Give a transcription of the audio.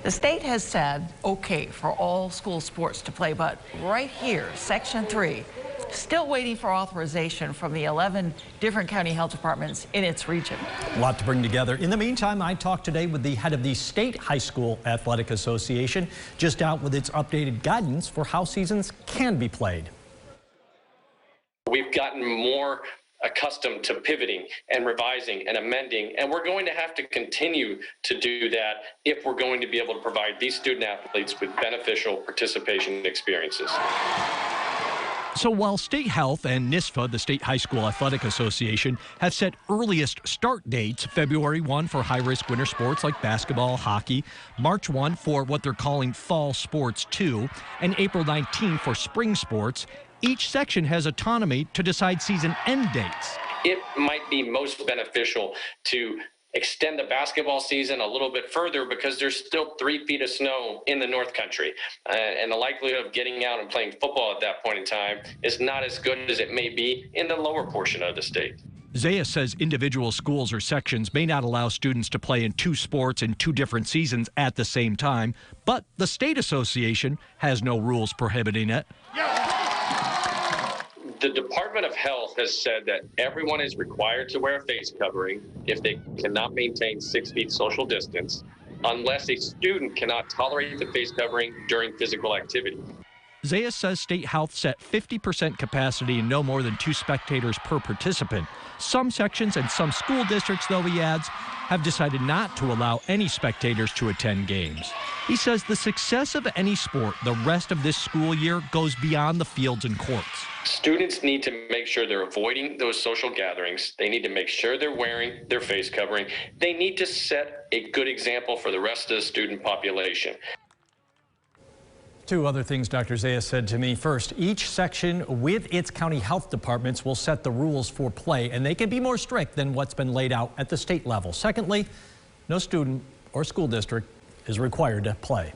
The state has said okay for all school sports to play, but right here, Section 3, still waiting for authorization from the 11 different county health departments in its region. A lot to bring together. In the meantime, I talked today with the head of the State High School Athletic Association, just out with its updated guidance for how seasons can be played. We've gotten more accustomed to pivoting and revising and amending, and we're going to have to continue to do that if we're going to be able to provide these student athletes with beneficial participation experiences. So while State Health and NYSPHSAA, the State High School Athletic Association, have set earliest start dates, February 1 for high-risk winter sports like basketball, hockey, March 1 for what they're calling fall sports 2, and April 19 for spring sports, each section has autonomy to decide season end dates. It might be most beneficial to extend the basketball season a little bit further because there's still 3 feet of snow in the North Country. And the likelihood of getting out and playing football at that point in time is not as good as it may be in the lower portion of the state. SPHSAA says individual schools or sections may not allow students to play in 2 sports in 2 different seasons at the same time, but the state association has no rules prohibiting it. The Department of Health has said that everyone is required to wear a face covering if they cannot maintain 6 feet social distance, unless a student cannot tolerate the face covering during physical activity. SPHSAA says State Health set 50% capacity and no more than 2 spectators per participant. Some sections and some school districts, though, he adds, have decided not to allow any spectators to attend games. He says the success of any sport the rest of this school year goes beyond the fields and courts. Students need to make sure they're avoiding those social gatherings. They need to make sure they're wearing their face covering. They need to set a good example for the rest of the student population. 2 other things Dr. SPHSAA said to me. First, each section with its county health departments will set the rules for play, and they can be more strict than what's been laid out at the state level. Secondly, no student or school district is required to play.